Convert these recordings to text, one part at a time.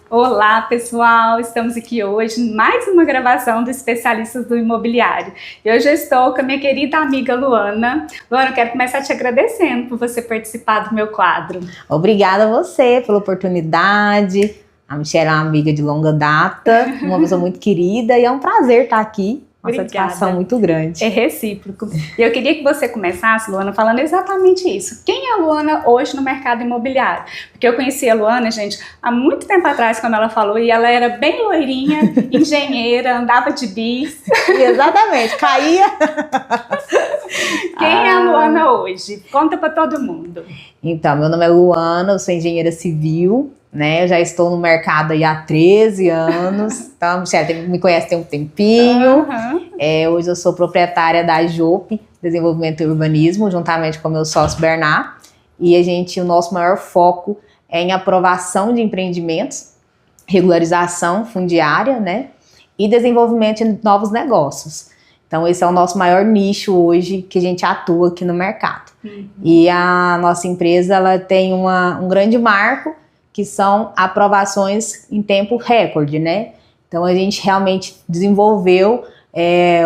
Olá, pessoal! Estamos aqui hoje em mais uma gravação do Especialistas do Imobiliário. E hoje eu estou com a minha querida amiga Luana. Luana, eu quero começar te agradecendo por você participar do meu quadro. Obrigada a você pela oportunidade. A Michelle é uma amiga de longa data, uma pessoa muito querida e é um prazer estar aqui. Uma satisfação muito grande. É recíproco. E eu queria que você começasse, Luana, falando exatamente isso. Quem é a Luana hoje no mercado imobiliário? Porque eu conheci a Luana, gente, há muito tempo atrás, quando ela falou, e ela era bem loirinha, engenheira, andava de bis. Exatamente, caía. Quem é a Luana hoje? Conta para todo mundo. Então, meu nome é Luana, eu sou engenheira civil, né? Eu já estou no mercado aí há 13 anos. Então, a Michelle me conhece tem um tempinho. Hoje eu sou proprietária da JOP, Desenvolvimento e Urbanismo, juntamente com o meu sócio Bernard. E o nosso maior foco é em aprovação de empreendimentos, regularização fundiária, né? E desenvolvimento de novos negócios. Então, esse é o nosso maior nicho hoje que a gente atua aqui no mercado. E a nossa empresa ela tem um grande marco, que são aprovações em tempo recorde, né? Então, a gente realmente desenvolveu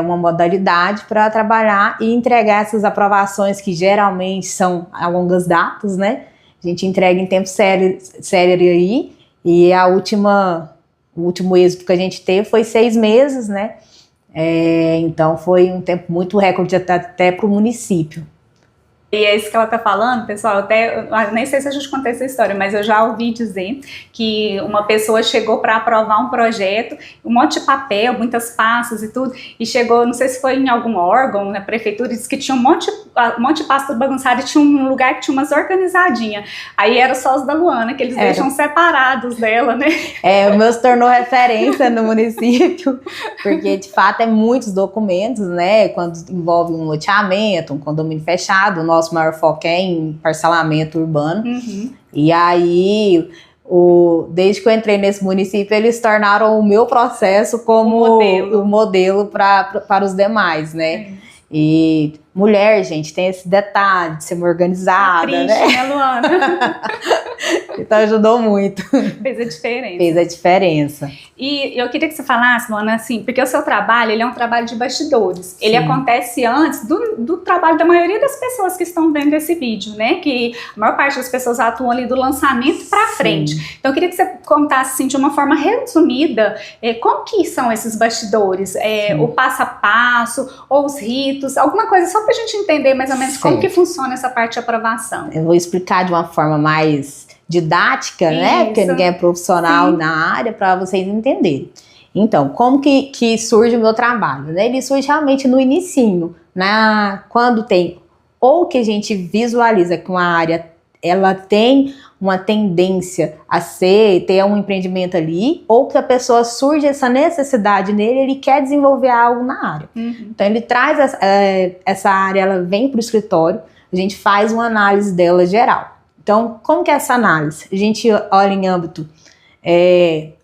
uma modalidade para trabalhar e entregar essas aprovações que geralmente são a longas datas, né? A gente entrega em tempo célere aí, e o último êxito que a gente teve foi 6 meses, né? Então, foi um tempo muito recorde até para o município. E é isso que ela tá falando, pessoal, eu nem sei se a gente conta essa história, mas eu já ouvi dizer que uma pessoa chegou para aprovar um projeto, um monte de papel, muitas pastas e tudo, e chegou, não sei se foi em algum órgão, na prefeitura, e disse que tinha um monte de pasta bagunçada e tinha um lugar que tinha umas organizadinhas. Aí era só os da Luana, que eles deixam separados dela, né? O meu se tornou referência no município, porque de fato é muitos documentos, né? Quando envolve um loteamento, um condomínio fechado, o nosso maior foco é em parcelamento urbano. E aí, desde que eu entrei nesse município, eles tornaram o meu processo como o modelo para os demais, né? E mulher, gente, tem esse detalhe de ser uma organizada, né, Luana? Então ajudou muito. Fez a diferença. Fez a diferença. E eu queria que você falasse, Luana, assim, porque o seu trabalho, ele é um trabalho de bastidores. Ele acontece antes do trabalho da maioria das pessoas que estão vendo esse vídeo, né? Que a maior parte das pessoas atuam ali do lançamento para frente. Então eu queria que você contasse, assim, de uma forma resumida, como que são esses bastidores? O passo a passo, ou os ritos, alguma coisa só para a gente entender mais ou menos como que funciona essa parte de aprovação. Eu vou explicar de uma forma mais didática, né? Porque ninguém é profissional na área, para vocês entenderem. Então, como que surge o meu trabalho, né? Ele surge realmente no inicinho, quando tem ou que a gente visualiza que uma área ela tem uma tendência a ter um empreendimento ali, ou que a pessoa surge essa necessidade nele, ele quer desenvolver algo na área. Então ele traz essa área, ela vem para o escritório, a gente faz uma análise dela geral. Então, como que é essa análise? A gente olha em âmbito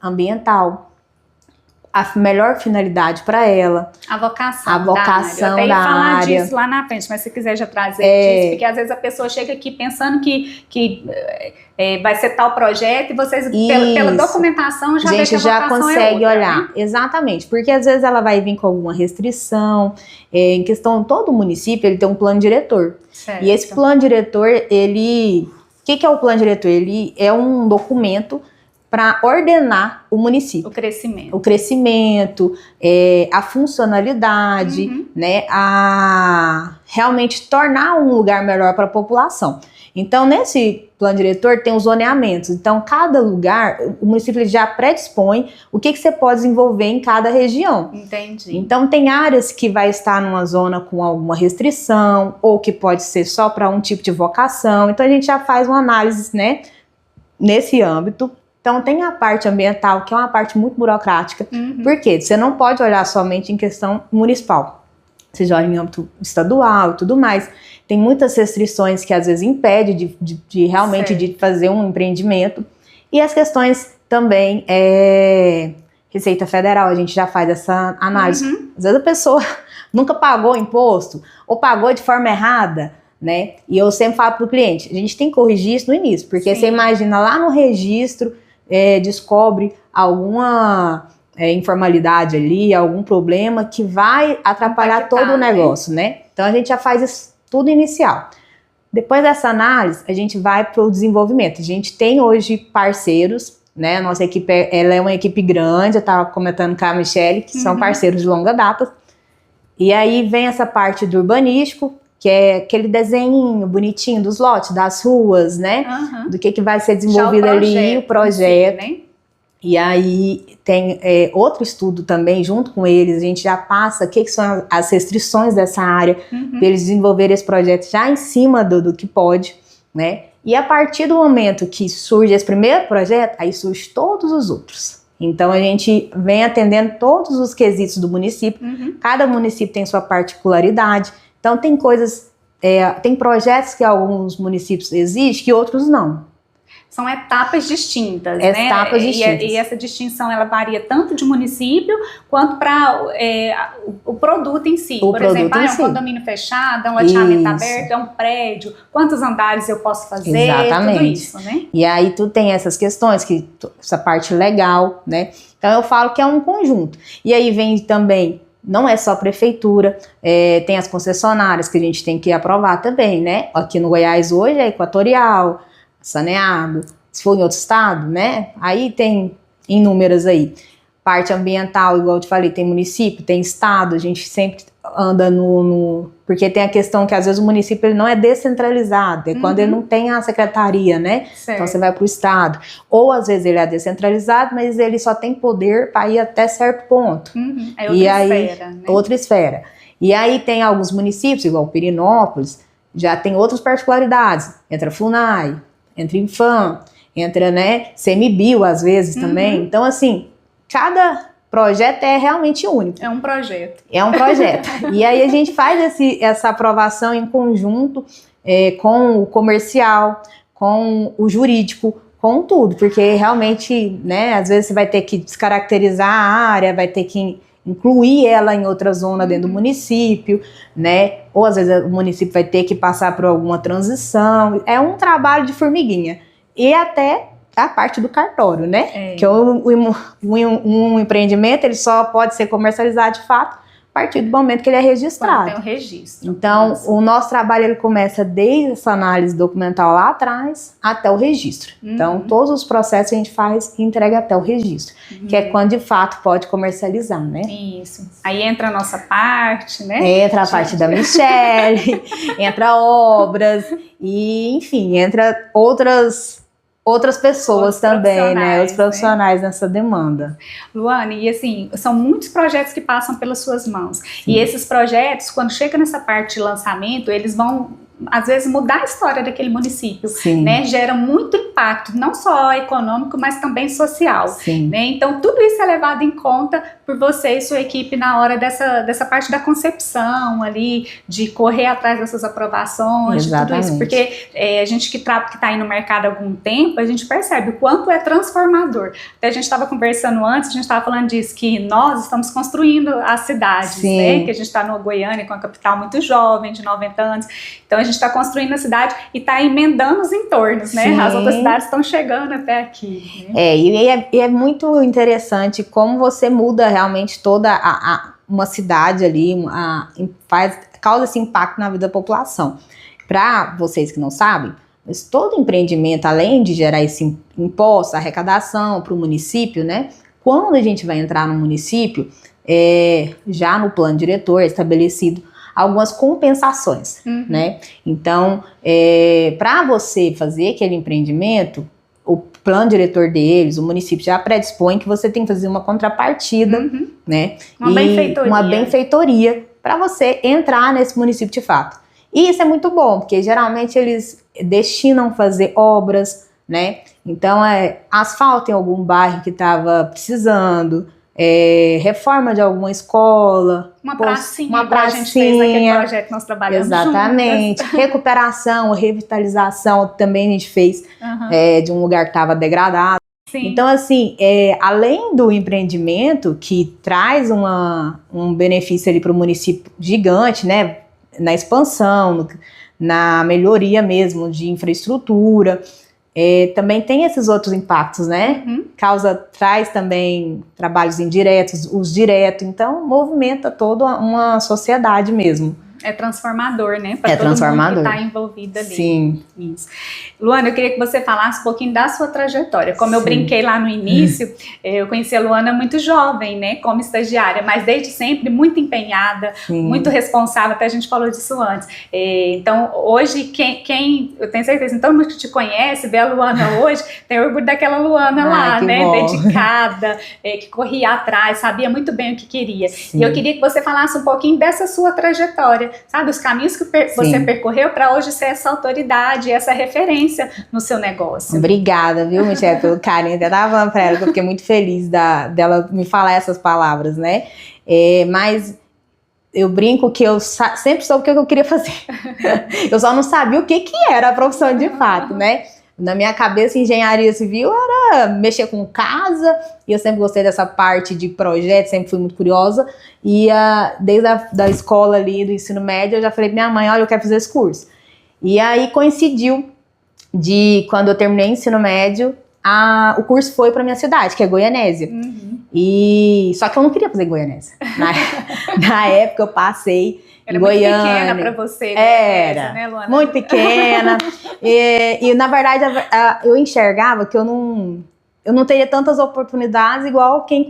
ambiental, a melhor finalidade para ela. A vocação da área. Eu até ia falar disso lá na frente, mas se quiser já trazer disso, porque às vezes a pessoa chega aqui pensando que vai ser tal projeto e vocês, pela documentação, já vê que a vocação já consegue olhar. Né? Exatamente, porque às vezes ela vai vir com alguma restrição. Em questão, todo município ele tem um plano diretor. Certo. E esse plano diretor, o que é o plano diretor? Ele é um documento para ordenar o município. O crescimento, a funcionalidade, né, a realmente tornar um lugar melhor para a população. Então, nesse plano diretor tem os zoneamentos. Então, cada lugar, o município já predispõe o que você pode desenvolver em cada região. Entendi. Então, tem áreas que vai estar numa zona com alguma restrição, ou que pode ser só para um tipo de vocação. Então, a gente já faz uma análise, né, nesse âmbito. Então, tem a parte ambiental, que é uma parte muito burocrática. Porque você não pode olhar somente em questão municipal. Você já olha em âmbito estadual e tudo mais. Tem muitas restrições que às vezes impedem de realmente de fazer um empreendimento. E as questões também, Receita Federal, a gente já faz essa análise. Às vezes a pessoa nunca pagou imposto, ou pagou de forma errada, né? E eu sempre falo para o cliente, a gente tem que corrigir isso no início, porque você imagina lá no registro, descobre alguma informalidade ali, algum problema que vai atrapalhar todo o negócio, né? Então a gente já faz isso tudo inicial. Depois dessa análise, a gente vai para o desenvolvimento. A gente tem hoje parceiros, né? Nossa equipe ela é uma equipe grande, eu estava comentando com a Michele, que são parceiros de longa data. E aí vem essa parte do urbanístico, que é aquele desenho bonitinho dos lotes, das ruas, né? Do que vai ser desenvolvido ali, o projeto. Si, né? E aí tem outro estudo também, junto com eles, a gente já passa o que são as restrições dessa área, para eles desenvolverem esse projeto já em cima do que pode, né? E a partir do momento que surge esse primeiro projeto, aí surge todos os outros. Então a gente vem atendendo todos os quesitos do município, cada município tem sua particularidade, então tem coisas, tem projetos que alguns municípios exigem que outros não. São etapas distintas, né? Etapas distintas. E essa distinção, ela varia tanto de município, quanto para o produto em si. Por exemplo, é um condomínio fechado, é um loteamento aberto, é um prédio, quantos andares eu posso fazer, tudo isso, né? E aí tu tem essas questões, essa parte legal, né? Então eu falo que é um conjunto. E aí vem também, não é só a prefeitura, tem as concessionárias que a gente tem que aprovar também, né? Aqui no Goiás hoje é Equatorial, Saneado, se for em outro estado, né? Aí tem inúmeras aí. Parte ambiental, igual eu te falei, tem município, tem estado, a gente sempre anda porque tem a questão que às vezes o município ele não é descentralizado, é quando ele não tem a secretaria, né? Certo. Então você vai para o estado. Ou às vezes ele é descentralizado, mas ele só tem poder para ir até certo ponto. É outra esfera, né? Outra esfera. E aí tem alguns municípios, igual Pirinópolis, já tem outras particularidades. Entra FUNAI, entra Infam, entra, né, CMBio às vezes também. Então, assim, cada projeto é realmente único. É um projeto. É um projeto. E aí a gente faz essa aprovação em conjunto com o comercial, com o jurídico, com tudo, porque realmente, né, às vezes você vai ter que descaracterizar a área, vai ter que incluir ela em outra zona dentro do município, né? Ou às vezes o município vai ter que passar por alguma transição. É um trabalho de formiguinha. E até a parte do cartório, né? Que um empreendimento ele só pode ser comercializado de fato a partir do momento que ele é registrado. Quando tem o registro. Então, o nosso trabalho ele começa desde essa análise documental lá atrás até o registro. Então, todos os processos a gente faz e entrega até o registro, que é quando de fato pode comercializar, né? Isso. Aí entra a nossa parte, né? Entra a parte da Michele, entra obras e, enfim, entra outras pessoas também, né? Os profissionais nessa demanda. Luane, e assim, são muitos projetos que passam pelas suas mãos. Sim. E esses projetos, quando chega nessa parte de lançamento, eles vão, às vezes, mudar a história daquele município, né? Gera muito impacto, não só econômico, mas também social, né? Então, tudo isso é levado em conta por você e sua equipe na hora dessa parte da concepção ali, de correr atrás dessas aprovações, de tudo isso, porque a gente que está aí no mercado há algum tempo, a gente percebe o quanto é transformador. Até a gente estava conversando antes, a gente estava falando disso, que nós estamos construindo as cidades, né? Que a gente está no Goiânia, com a capital muito jovem, de 90 anos, então a gente está construindo a cidade e está emendando os entornos, né? As outras cidades estão chegando até aqui. Né? E é muito interessante como você muda realmente toda uma cidade ali, causa esse impacto na vida da população. Para vocês que não sabem, mas todo empreendimento, além de gerar esse imposto, arrecadação para o município, né? Quando a gente vai entrar no município, já no plano diretor é estabelecido algumas compensações, né? Então, para você fazer aquele empreendimento, o plano diretor deles, o município já predispõe que você tem que fazer uma contrapartida, né? Uma benfeitoria para você entrar nesse município de fato. E isso é muito bom, porque geralmente eles destinam a fazer obras, né? Então, asfalto em algum bairro que estava precisando, reforma de alguma escola, uma pracinha, a gente fez naquele projeto que nós trabalhamos exatamente, juntas. Recuperação, revitalização também a gente fez de um lugar que estava degradado. Sim. Então, assim, além do empreendimento que traz um benefício ali para o município gigante, né, na expansão, na melhoria mesmo de infraestrutura, também tem esses outros impactos, né? Traz também trabalhos indiretos, os diretos, então movimenta toda uma sociedade mesmo. É transformador, né? Para todo transformador. mundo que está envolvido ali. Sim. Isso. Luana, eu queria que você falasse um pouquinho da sua trajetória. Como eu brinquei lá no início, eu conheci a Luana muito jovem, né? Como estagiária, mas desde sempre muito empenhada, muito responsável, até a gente falou disso antes. Então, hoje, eu tenho certeza, então, mundo que te conhece, vê a Luana hoje, tem orgulho daquela Luana lá, né? Bom. Dedicada, que corria atrás, sabia muito bem o que queria. Sim. E eu queria que você falasse um pouquinho dessa sua trajetória, sabe, os caminhos que você percorreu para hoje ser essa autoridade, essa referência no seu negócio. Obrigada, viu, Michelle, pelo carinho. Até tava falando para ela que eu fiquei muito feliz dela me falar essas palavras, né? Mas eu brinco que eu sempre soube o que eu queria fazer. Eu só não sabia o que era a profissão de fato, né? Na minha cabeça, engenharia civil era mexer com casa, e eu sempre gostei dessa parte de projeto, sempre fui muito curiosa, e desde a escola ali, do ensino médio, eu já falei pra minha mãe, olha, eu quero fazer esse curso. E aí coincidiu de, quando eu terminei o ensino médio, o curso foi pra minha cidade, que é Goianésia. Só que eu não queria fazer Goianésia. Na época eu passei era Goiânia. Muito pequena para você. Era, né, Luana? muito pequena. e na verdade eu enxergava que eu não teria tantas oportunidades igual quem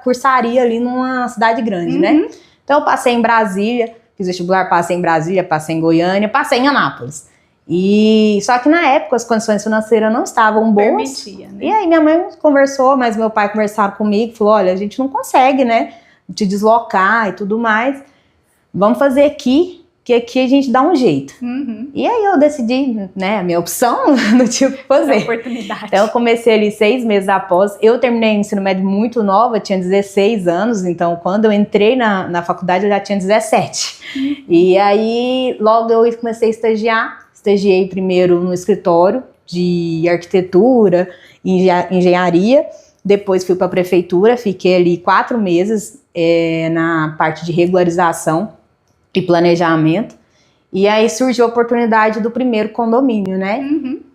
cursaria ali numa cidade grande, né? Então eu passei em Brasília, fiz vestibular, passei em Brasília, passei em Goiânia, passei em Anápolis. Só que na época as condições financeiras não estavam boas. Permitia, né? E aí minha mãe conversou, mas meu pai conversaram comigo, falou, olha, a gente não consegue, né, te deslocar e tudo mais. Vamos fazer aqui, que aqui a gente dá um jeito. E aí eu decidi, né, a minha opção, não tinha o que fazer. Oportunidade. Então eu comecei ali 6 meses após. Eu terminei o ensino médio muito nova, tinha 16 anos, então quando eu entrei na faculdade eu já tinha 17. E aí logo eu comecei a estagiei primeiro no escritório de arquitetura e engenharia, depois fui para a prefeitura, fiquei ali 4 meses na parte de regularização e planejamento, e aí surgiu a oportunidade do primeiro condomínio, né?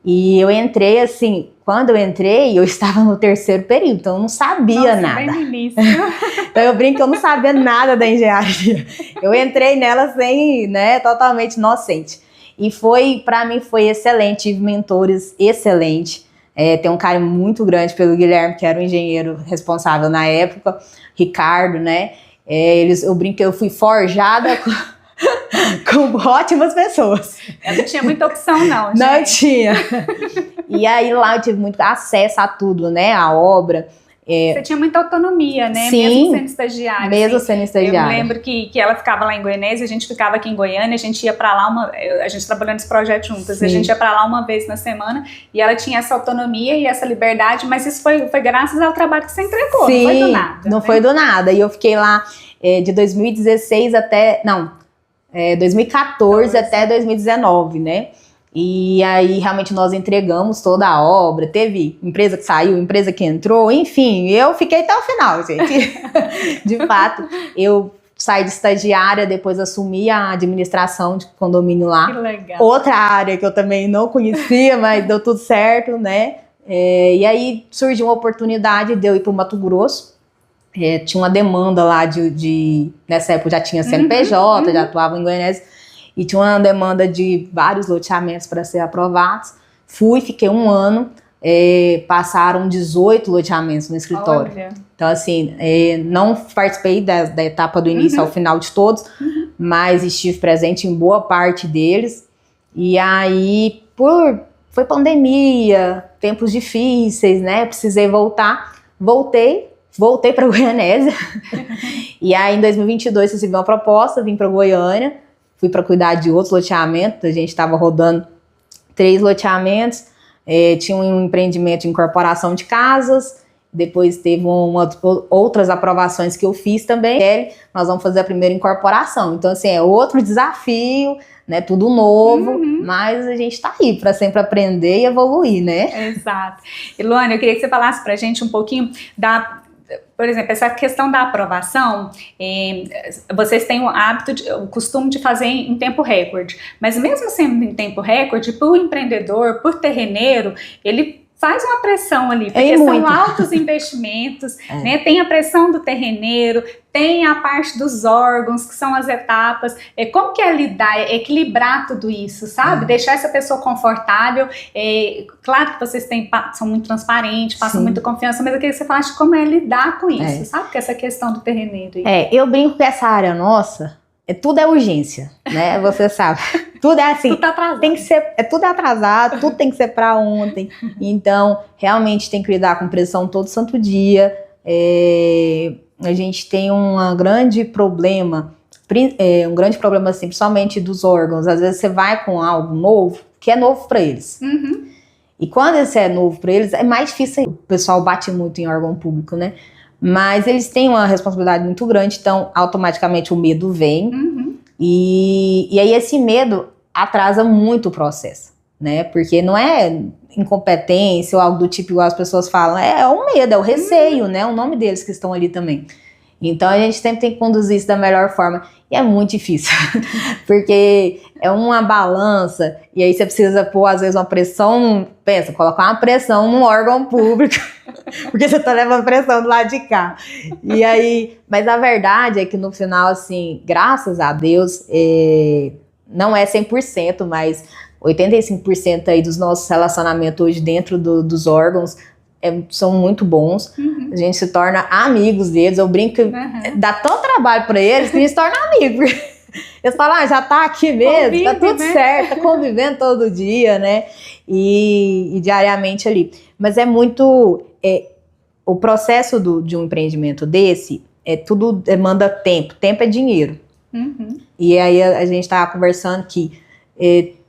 E eu entrei assim, quando eu entrei, eu estava no 3º período, então eu não sabia nada. Bem no início. Então eu brinco que eu não sabia nada da engenharia. Eu entrei nela sem, né, totalmente inocente. E para mim foi excelente, tive mentores excelentes. Tenho um carinho muito grande pelo Guilherme, que era o engenheiro responsável na época, Ricardo, né? Eu brinco que eu fui forjada com ótimas pessoas. Eu não tinha muita opção, não, gente. Não tinha. E aí lá eu tive muito acesso a tudo, né? A obra. Você tinha muita autonomia, né? Sim, mesmo sendo estagiária. Mesmo sendo estagiária. Eu lembro que ela ficava lá em Goianésia, a gente ficava aqui em Goiânia, a gente ia pra lá a gente trabalhando nesse projeto juntas, a gente ia pra lá uma vez na semana, e ela tinha essa autonomia e essa liberdade, mas isso foi graças ao trabalho que você entregou, sim, não foi do nada. Não foi do nada, e eu fiquei lá de 2016 até, 2014 até 2019, né? E aí, realmente, nós entregamos toda a obra. Teve empresa que saiu, empresa que entrou, enfim, eu fiquei até o final, gente. De fato, eu saí de estagiária, depois assumi a administração de condomínio lá. Que legal. Outra área que eu também não conhecia, mas deu tudo certo, né? E aí, surgiu uma oportunidade de eu ir para o Mato Grosso. Tinha uma demanda lá nessa época já tinha CNPJ, já atuava em Goianésia. E tinha uma demanda de vários loteamentos para ser aprovados. Fiquei 1 ano, passaram 18 loteamentos no escritório. Olha. Então, assim, não participei da etapa do início ao final de todos, mas estive presente em boa parte deles. E aí, foi pandemia, tempos difíceis, né? Precisei voltar. Voltei para Goianésia. E aí, em 2022, recebi uma proposta, vim para Goiânia. Fui para cuidar de outros loteamentos, a gente estava rodando 3 loteamentos, tinha um empreendimento de incorporação de casas, depois teve outras aprovações que eu fiz também. Nós vamos fazer a primeira incorporação, então assim, é outro desafio, né, tudo novo, mas a gente está aí para sempre aprender e evoluir, né? Exato. E Luana, eu queria que você falasse para a gente um pouquinho por exemplo, essa questão da aprovação, vocês têm o costume de fazer em tempo recorde, mas mesmo sendo em tempo recorde, para o empreendedor, por terreneiro, ele faz uma pressão ali, porque são altos investimentos, né? Tem a pressão do terreneiro, tem a parte dos órgãos, que são as etapas. Como que é lidar, equilibrar tudo isso, sabe? Deixar essa pessoa confortável. Claro que vocês são muito transparentes, passam muita confiança, mas eu queria que você falasse como é lidar com isso, sabe? Com essa questão do terreneiro. Eu brinco que essa área nossa, tudo é urgência, né? Você sabe. Tudo é assim, tudo tá atrasado. Tem que ser, tudo é atrasado, tudo tem que ser para ontem. Então, realmente tem que lidar com pressão todo santo dia. A gente tem um grande problema assim, principalmente dos órgãos. Às vezes você vai com algo novo, que é novo para eles. E quando esse é novo para eles, é mais difícil. O pessoal bate muito em órgão público, né? Mas eles têm uma responsabilidade muito grande, então automaticamente o medo vem. E aí esse medo atrasa muito o processo, né? Porque não é incompetência ou algo do tipo igual as pessoas falam, é o medo, é o receio, né? O nome deles que estão ali também. Então a gente sempre tem que conduzir isso da melhor forma. E é muito difícil, porque é uma balança, e aí você precisa pôr, às vezes, uma pressão, colocar uma pressão num órgão público, porque você tá levando pressão do lado de cá. E aí, mas a verdade é que no final, assim, graças a Deus, não é 100%, mas 85% aí dos nossos relacionamentos hoje dentro dos órgãos são muito bons. A gente se torna amigos deles. Eu brinco que dá tanto trabalho para eles que a gente se torna amigo. Eles falam, já tá aqui mesmo, tá tudo certo, tá convivendo todo dia, né? E diariamente ali. Mas é muito... o processo de um empreendimento desse, tudo demanda tempo. Tempo é dinheiro. E aí a gente tava conversando que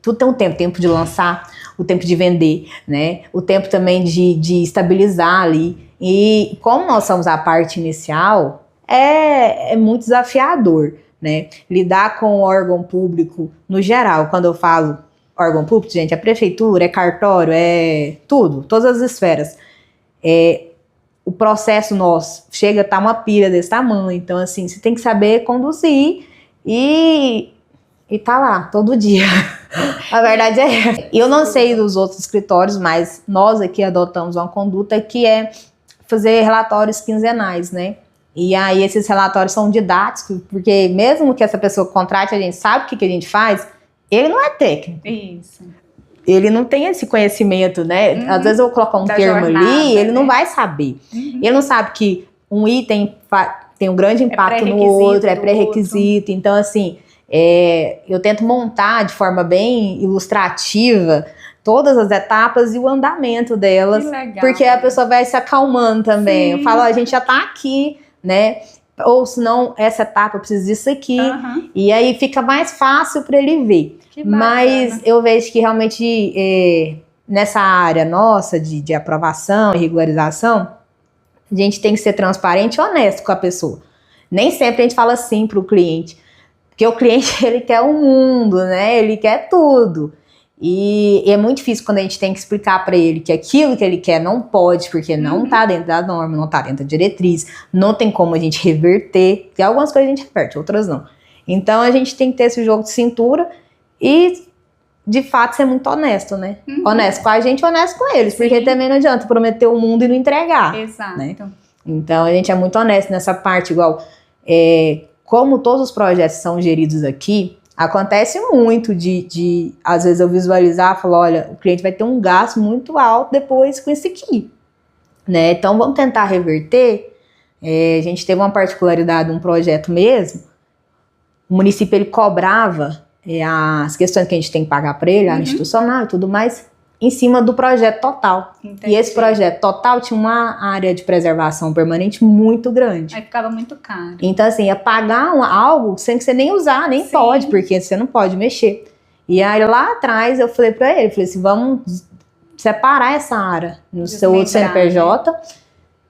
tudo tem um tempo de lançar, o tempo de vender, né? O tempo também de estabilizar ali. E como nós somos a parte inicial, é muito desafiador, né? Lidar com o órgão público no geral. Quando eu falo órgão público, gente, é prefeitura, é cartório, é tudo, todas as esferas. O processo nosso chega a estar uma pilha desse tamanho. Então, assim, você tem que saber conduzir e tá lá, todo dia. A verdade é essa. Eu não sei dos outros escritórios, mas nós aqui adotamos uma conduta que é fazer relatórios quinzenais, né? E aí esses relatórios são didáticos, porque mesmo que essa pessoa contrate, a gente sabe o que a gente faz, ele não é técnico. Isso. Ele não tem esse conhecimento, né? Às vezes eu vou colocar um termo jornada, ali, ele não vai saber. Ele não sabe que um item tem um grande impacto no outro, é pré-requisito. Então, assim... eu tento montar de forma bem ilustrativa todas as etapas e o andamento delas, porque a pessoa vai se acalmando também. Eu falo, a gente já tá aqui, né? Ou senão, essa etapa precisa disso aqui, e aí fica mais fácil para ele ver. Mas eu vejo que realmente nessa área nossa de aprovação e regularização, a gente tem que ser transparente e honesto com a pessoa. Nem sempre a gente fala assim para o cliente. Porque o cliente, ele quer o mundo, né? Ele quer tudo. E é muito difícil quando a gente tem que explicar para ele que aquilo que ele quer não pode, porque não tá dentro da norma, não tá dentro da diretriz, não tem como a gente reverter. Tem algumas coisas a gente reverte, outras não. Então a gente tem que ter esse jogo de cintura e, de fato, ser muito honesto, né? Honesto com a gente, honesto com eles, porque também não adianta prometer o mundo e não entregar. Exato. Né? Então a gente é muito honesto nessa parte, igual... Como todos os projetos são geridos aqui, acontece muito às vezes eu visualizar e falar, olha, o cliente vai ter um gasto muito alto depois com isso aqui, né? Então vamos tentar reverter. A gente teve uma particularidade num projeto mesmo, o município ele cobrava as questões que a gente tem que pagar para ele, a institucional e tudo mais, em cima do projeto total. Entendi. E esse projeto total tinha uma área de preservação permanente muito grande. Aí ficava muito caro. Então, assim, ia pagar algo sem que você nem usar, nem pode, porque você não pode mexer. E aí, lá atrás, eu falei pra ele, assim, vamos separar essa área no seu outro CNPJ,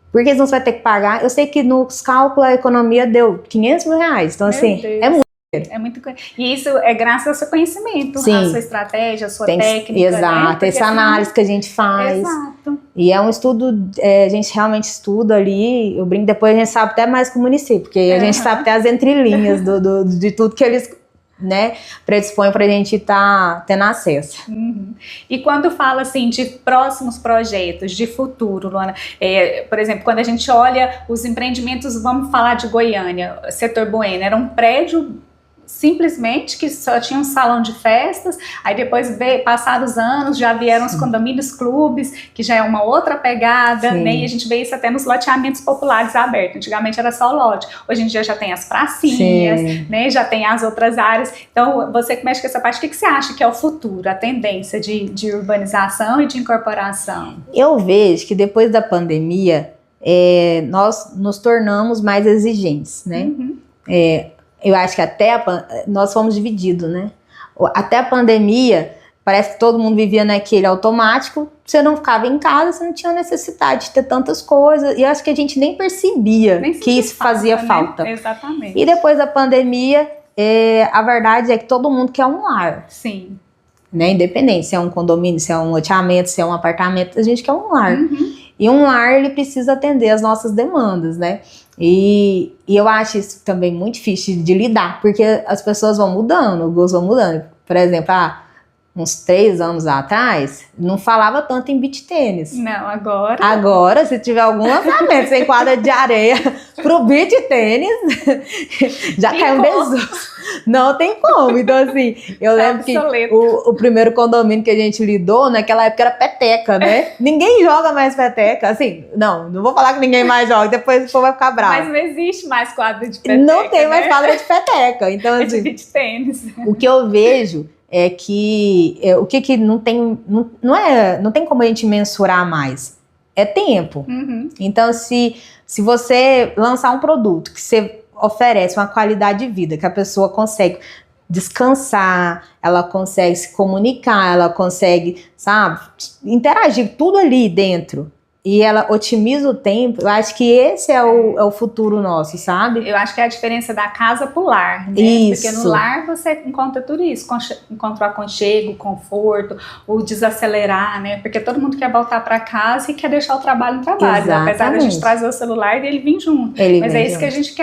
porque senão você vai ter que pagar. Eu sei que nos cálculos a economia deu R$500 mil. Então, assim, é muito. É muito. E isso é graças ao seu conhecimento, a sua estratégia, a sua técnica. Exato, né? essa análise que a gente faz. Exato. E é um estudo, a gente realmente estuda ali, eu brinco, depois a gente sabe até mais que o município, porque a gente sabe até as entrelinhas de tudo que eles, né, predispõem para a gente estar tendo acesso. E quando fala assim de próximos projetos, de futuro, Luana, por exemplo, quando a gente olha os empreendimentos, vamos falar de Goiânia, setor Bueno, era um prédio simplesmente que só tinha um salão de festas, aí depois, passados anos, já vieram os condomínios clubes, que já é uma outra pegada, né? E a gente vê isso até nos loteamentos populares abertos. Antigamente era só lote, hoje em dia já tem as pracinhas, né? Já tem as outras áreas. Então, você que mexe com essa parte, o que você acha que é o futuro, a tendência de urbanização e de incorporação? Eu vejo que depois da pandemia, nós nos tornamos mais exigentes, né? Eu acho que nós fomos divididos, né? Até a pandemia, parece que todo mundo vivia naquele automático, você não ficava em casa, você não tinha necessidade de ter tantas coisas, e eu acho que a gente nem percebia que isso fazia falta. Né? Exatamente. E depois da pandemia, a verdade é que todo mundo quer um lar. Sim. Né? Independente se é um condomínio, se é um loteamento, se é um apartamento, a gente quer um lar. E um lar, ele precisa atender as nossas demandas, né? E eu acho isso também muito difícil de lidar, porque as pessoas vão mudando, os gostos vão mudando. Por exemplo, uns 3 anos atrás, não falava tanto em beach tênis. Não, agora... Agora, se tiver algum lançamento sem quadra de areia pro beach tênis, já caiu um desuso. Não tem como. Então, assim, eu lembro que o primeiro condomínio que a gente lidou, naquela época era peteca, né? Ninguém joga mais peteca. Assim, não vou falar que ninguém mais joga, depois o povo vai ficar bravo. Mas não existe mais quadra de peteca, não tem mais quadra de peteca. Então, assim, de beach tênis. O que eu vejo é que o que não tem, não tem como a gente mensurar mais. É tempo. Então, se você lançar um produto que você oferece uma qualidade de vida, que a pessoa consegue descansar, ela consegue se comunicar, ela consegue, sabe, interagir tudo ali dentro, e ela otimiza o tempo, eu acho que esse é o futuro nosso, sabe? Eu acho que é a diferença da casa pro lar, né? Isso. Porque no lar você encontra tudo isso, encontra o aconchego, o conforto, o desacelerar, né? Porque todo mundo quer voltar para casa e quer deixar o trabalho no trabalho. Exatamente. Apesar da gente trazer o celular e ele vir junto. Mas é isso que a gente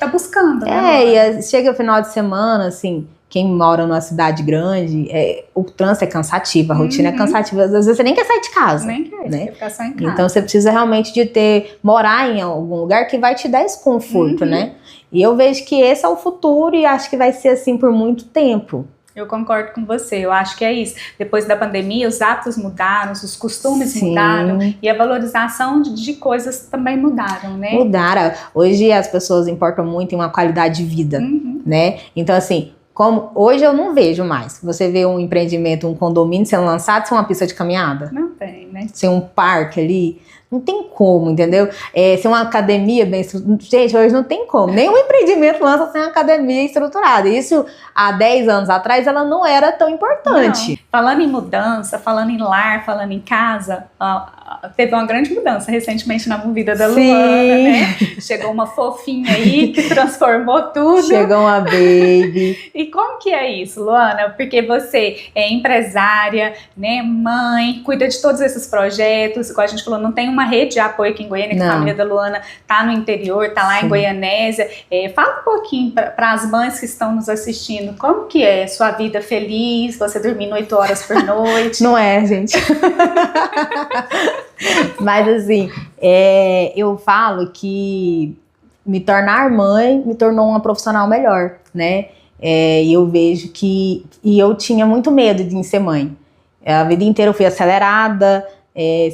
tá buscando, né? E chega o final de semana, assim, quem mora numa cidade grande, o trânsito é cansativo, a rotina é cansativa. Às vezes você nem quer sair de casa. Nem quer, né? Quer ficar só em casa. Então você precisa realmente morar em algum lugar que vai te dar esse conforto, né? E eu vejo que esse é o futuro e acho que vai ser assim por muito tempo. Eu concordo com você, eu acho que é isso. Depois da pandemia, os hábitos mudaram, os costumes mudaram e a valorização de coisas também mudaram, né? Mudaram. Hoje as pessoas importam muito em uma qualidade de vida, né? Então, assim, como hoje eu não vejo mais. Você vê um empreendimento, um condomínio sendo lançado sem uma pista de caminhada? Não tem, né? Sem um parque ali? Não tem como, entendeu? Sem uma academia bem estruturada. Gente, hoje não tem como. Nenhum empreendimento lança sem uma academia estruturada. Isso, há 10 anos atrás, ela não era tão importante. Não. Falando em mudança, falando em lar, falando em casa, teve uma grande mudança recentemente na vida da Luana, né? Chegou uma fofinha aí que transformou tudo. Chegou uma baby. E como que é isso, Luana? Porque você é empresária, né, mãe, cuida de todos esses projetos, como a gente falou, não tem uma rede de apoio aqui em Goiânia, que a família da Luana tá no interior, tá lá em Goianésia. Fala um pouquinho para as mães que estão nos assistindo, como que é sua vida feliz, você dormindo 8 horas por noite? Não é, gente. Mas assim, eu falo que me tornar mãe me tornou uma profissional melhor, né? E eu vejo que... E eu tinha muito medo de ser mãe. A vida inteira eu fui acelerada,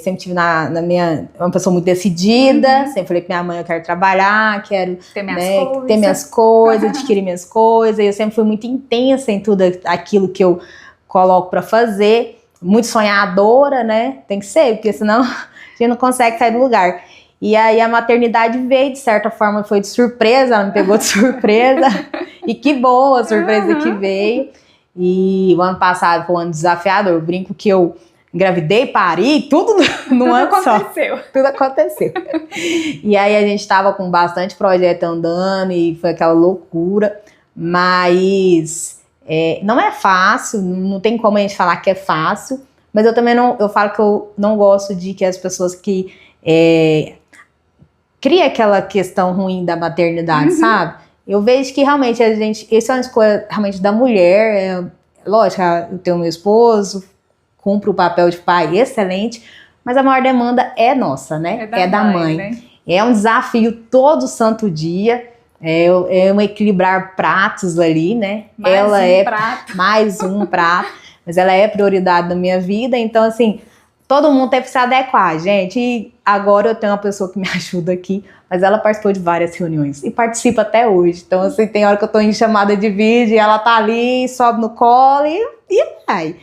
sempre tive uma pessoa muito decidida, sempre falei pra minha mãe, eu quero trabalhar, quero ter minhas coisas, adquirir minhas coisas. Eu sempre fui muito intensa em tudo aquilo que eu coloco pra fazer. Muito sonhadora, né? Tem que ser, porque senão a gente não consegue sair do lugar. E aí a maternidade veio, de certa forma, foi de surpresa, ela me pegou de surpresa. E que boa a surpresa que veio. E o ano passado foi um ano desafiador. Eu brinco que eu engravidei, pari, tudo no ano só. Tudo aconteceu. E aí a gente tava com bastante projeto andando e foi aquela loucura. Mas não é fácil, não tem como a gente falar que é fácil. mas eu também não, eu falo que eu não gosto de que as pessoas que cria aquela questão ruim da maternidade, sabe? Eu vejo que realmente isso é uma escolha realmente da mulher, lógico, eu tenho meu esposo, cumpro o papel de pai excelente, mas a maior demanda é nossa, né? É da mãe. Né? É um desafio todo santo dia, é um equilibrar pratos ali, né? Mais um prato, mas ela é prioridade da minha vida, então assim, todo mundo teve que se adequar, gente. E agora eu tenho uma pessoa que me ajuda aqui, mas ela participou de várias reuniões e participa até hoje. Então, assim, tem hora que eu tô em chamada de vídeo e ela tá ali, sobe no colo e vai.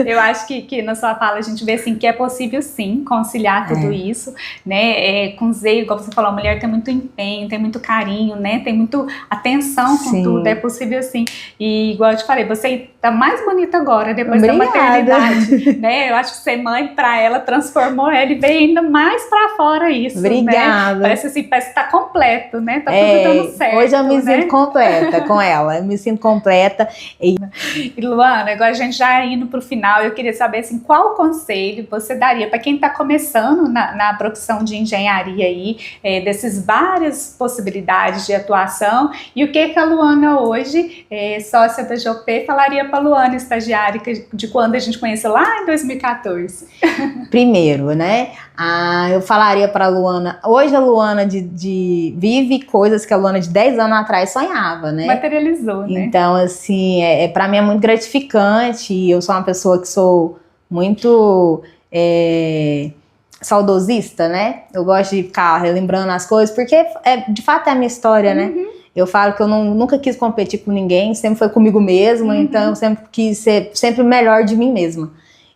Eu acho que na sua fala a gente vê assim, que é possível sim conciliar tudo isso, né? Com zelo, como você falou, a mulher tem muito empenho, tem muito carinho, né? Tem muito atenção com tudo, é possível sim. E igual eu te falei, você tá mais bonita agora, depois da maternidade, né? Eu acho que ser mãe pra ela transformou ela e veio ainda mais pra fora isso, Obrigada. Né? Parece assim, parece que tá completo, né? Tá tudo dando certo. Hoje eu me sinto completa com ela, eu me sinto completa. E Luana, agora a gente já indo para o final, eu queria saber assim, qual conselho você daria para quem está começando na profissão de engenharia aí, dessas várias possibilidades de atuação, e o que a Luana hoje, sócia da Jopé, falaria para a Luana, estagiária, de quando a gente conheceu lá em 2014? Primeiro, né, eu falaria para a Luana, hoje a Luana vive coisas que a Luana de 10 anos atrás sonhava, né? Materializou, né? Então, assim, para mim é muito gratificante, e eu sou uma pessoa que sou muito saudosista, né? Eu gosto de ficar relembrando as coisas, porque de fato é a minha história, né? Eu falo que eu nunca quis competir com ninguém, sempre foi comigo mesma, então eu sempre quis ser sempre o melhor de mim mesma.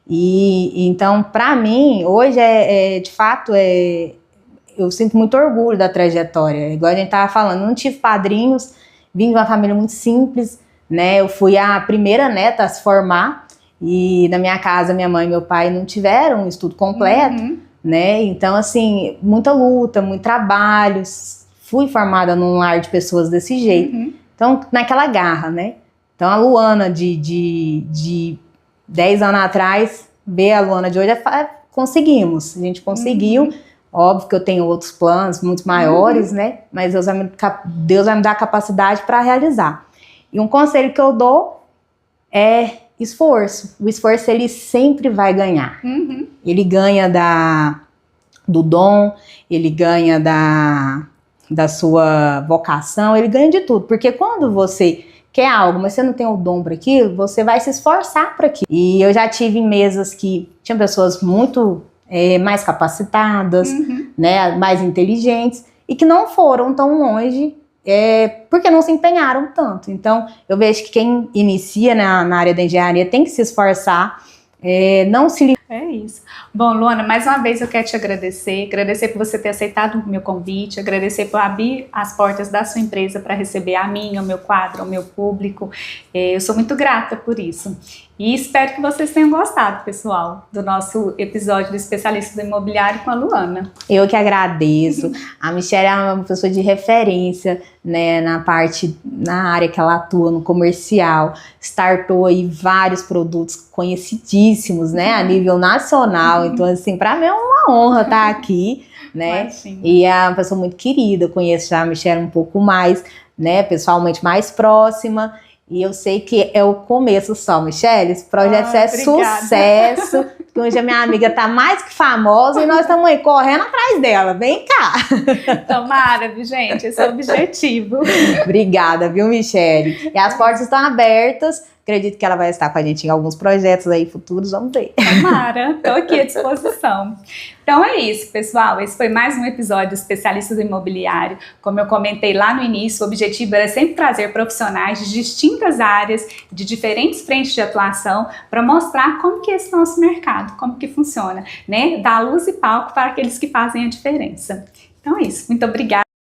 E então, para mim, hoje de fato, eu sinto muito orgulho da trajetória. Igual a gente tava falando, eu não tive padrinhos, vim de uma família muito simples, né? Eu fui a primeira neta a se formar, e na minha casa, minha mãe e meu pai não tiveram um estudo completo, né? Então, assim, muita luta, muito trabalho. Fui formada num lar de pessoas desse jeito. Então, naquela garra, né? Então, a Luana de 10 anos atrás, ver a Luana de hoje, conseguimos. A gente conseguiu. Óbvio que eu tenho outros planos, muito maiores, né? Mas Deus vai me dar a capacidade para realizar. E um conselho que eu dou é esforço. O esforço, ele sempre vai ganhar. Ele ganha do dom, ele ganha da sua vocação, ele ganha de tudo. Porque quando você quer algo, mas você não tem o dom para aquilo, você vai se esforçar para aquilo. E eu já tive em mesas que tinha pessoas muito mais capacitadas, né, mais inteligentes, e que não foram tão longe porque não se empenharam tanto. Então, eu vejo que quem inicia na área da engenharia tem que se esforçar, não se... É isso. Bom, Luana, mais uma vez eu quero te agradecer por você ter aceitado o meu convite, agradecer por abrir as portas da sua empresa para receber a mim, o meu quadro, o meu público. Eu sou muito grata por isso. E espero que vocês tenham gostado, pessoal, do nosso episódio do Especialista do Imobiliário com a Luana. Eu que agradeço. A Michelle é uma pessoa de referência, né, na área que ela atua, no comercial. Startou aí vários produtos conhecidíssimos, né, a nível nacional. Então, assim, para mim é uma honra estar aqui, né? Imagina. E é uma pessoa muito querida. Eu conheço já a Michelle um pouco mais, né, pessoalmente mais próxima. E eu sei que é o começo só, Michelle. Esse projeto é obrigada. Sucesso. Que hoje a minha amiga tá mais que famosa e nós estamos aí correndo atrás dela. Vem cá. Tomara, gente. Esse é o objetivo. Obrigada, viu, Michelle? E as portas estão abertas. Acredito que ela vai estar com a gente em alguns projetos aí futuros, vamos ver. Tomara, estou aqui à disposição. Então é isso, pessoal. Esse foi mais um episódio do Especialista do Imobiliário. Como eu comentei lá no início, o objetivo era sempre trazer profissionais de distintas áreas, de diferentes frentes de atuação, para mostrar como que é esse nosso mercado, como que funciona, né? Dar luz e palco para aqueles que fazem a diferença. Então é isso. Muito obrigada.